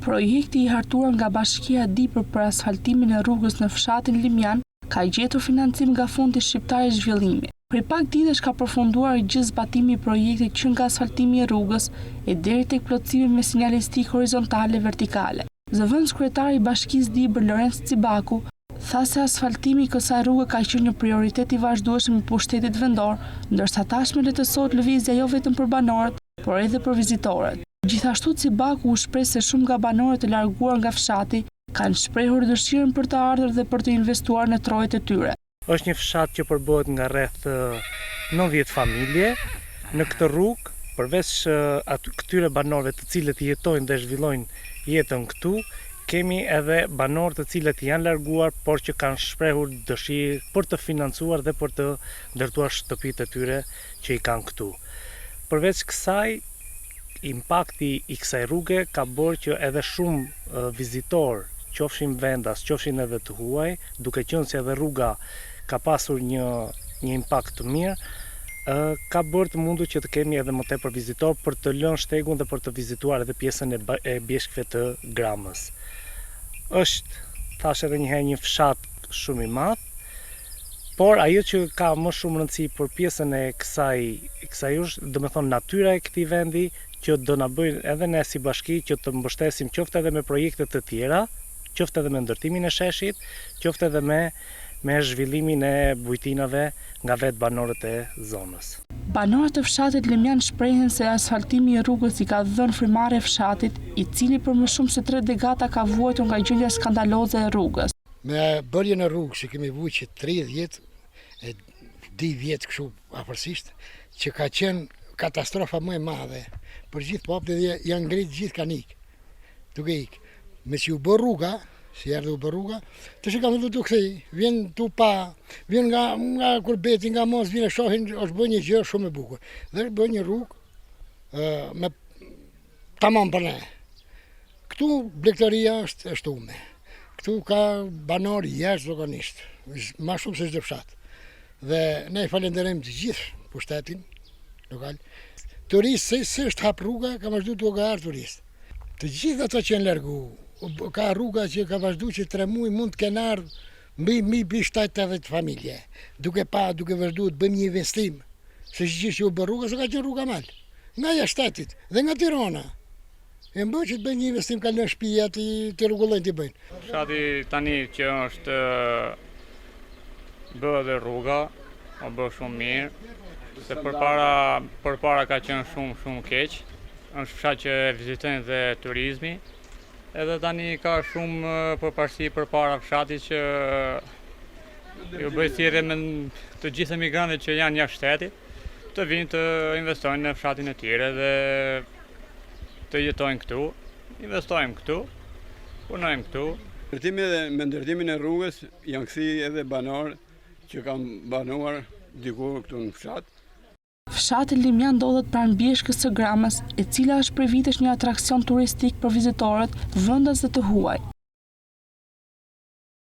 Projekti i hartuar nga Bashkia Dipër për asfaltimin e rrugës në fshatin Limjan ka gjetur financim nga Fondi Shqiptar i Zhvillimit. Prej pak ditësh ka përfunduar gjithë zbatimi i projektit që nga asfaltimi i rrugës e deri tek plotësimi me sinjalistikë horizontale vertikale. Zëvendës kryetari i Bashkisë Dibër Lorenz Cibaku tha se asfaltimi i kësaj rrugë ka qenë një prioritet i vazhdueshëm i pushtetit vendor, ndërsa tashmë lehtësohet lëvizja jo vetëm për banorët, por edhe për vizitorët. Gjithashtu Cibaku u shpreh se shumë nga banorët e larguar nga fshati kanë shprehur dëshirën për të ardhur dhe për të investuar në trojet e tyre. Është një fshat që përbohet nga rreth 90 familje. Në këtë rrugë, përveç këtyre banorëve të cilët jetojnë dhe zhvillojnë jetën këtu, kemi edhe banorë të cilët janë larguar, por që kanë shprehur dëshirë për të financuar dhe për të ndërtuar shtëpitë e tyre që i kanë këtu. Përveç kësaj, impakti i kësaj rruge ka bërë që edhe shumë vizitorë, qofshin vendas, qofshin edhe të huaj, duke qenë se edhe rruga ka pasur një impakt të mirë, ka bërë të mundur që të kemi edhe më tepër vizitorë për të lënë shtegun dhe për të vizituar edhe pjesën e bjeshkëve të Gramës. Është, thash edhe një herë, një fshat shumë i madh, por ajo që ka më shumë rëndësi për pjesën e kësaj është, do të thonë, natyra e këtij vendi, që do na bëjnë edhe ne si bashki që të mbështesim qoftë edhe me projekte të tjera, qoftë edhe me ndërtimin e sheshit, qoftë edhe me zhvillimin e bujtinave nga vetë banorët e zonës. Banorët e fshatit Limjan shprehen se asfaltimi i rrugës i ka dhënë frymare fshatit, i cili për më shumë se 3 dekada ka vuajtur nga gjendja skandaloze e rrugës. Me bërjen e rrugës që kemi vuajtur 30 e 10 vjet kështu afërsisht, që ka qenë katastrofa më e madhe për gjithë popullit dhe janë ngritë gjithë kanë ikë. Duke ikë. Me që u bë rruga, si erdhi u bë rruga, të që kam të kthej, vjen tu pa, vjen nga kurbeti, nga mos, vjen e shohin, është bërë një gjë shumë e bukur. Dhe është bërë një rrugë me tamam për ne. Këtu blegtaria është e shtume. Këtu ka banorë jashtëzakonisht, më shumë se çdo fshat. Dhe ne falenderojmë të gjithë pushtetin lokal. Turistë, se është hap rruga, ka vazhdu të ogar turistë. Të gjithë ato që janë largu, ka rruga që ka vazhdu që 3 muaj mund të kenë ardhur mbi 70 familje. Duke vazhdu të bëjmë një investim, se gjithë që u bë rruga, se ka qenë rruga mal. Nga jashtëtit dhe nga Tirana. E më bëjë që të bëjmë një investim, ka në shtëpia të rregullojnë të bëjnë. Fshati tani që është bë dhe rruga, o bë shumë mirë, se përpara ka qenë shumë keq. Është fshat që vizitojnë dhe turizmi, edhe tani ka shumë përparësi përpara fshatit që ju bëj thirrje me të gjithë emigrantët që janë jashtë shtetit, të vinë të investojnë në fshatin e tyre dhe të jetojnë këtu, investojmë këtu, punojmë këtu. Me ndërtimin e rrugës janë kthyer edhe banorë që kanë banuar diku këtu në fshat. Fshati Limjan ndodhet pranë bjeshkës së Gramës, e cila është prej vitesh një atraksion turistik për vizitorët, vendas dhe të huaj.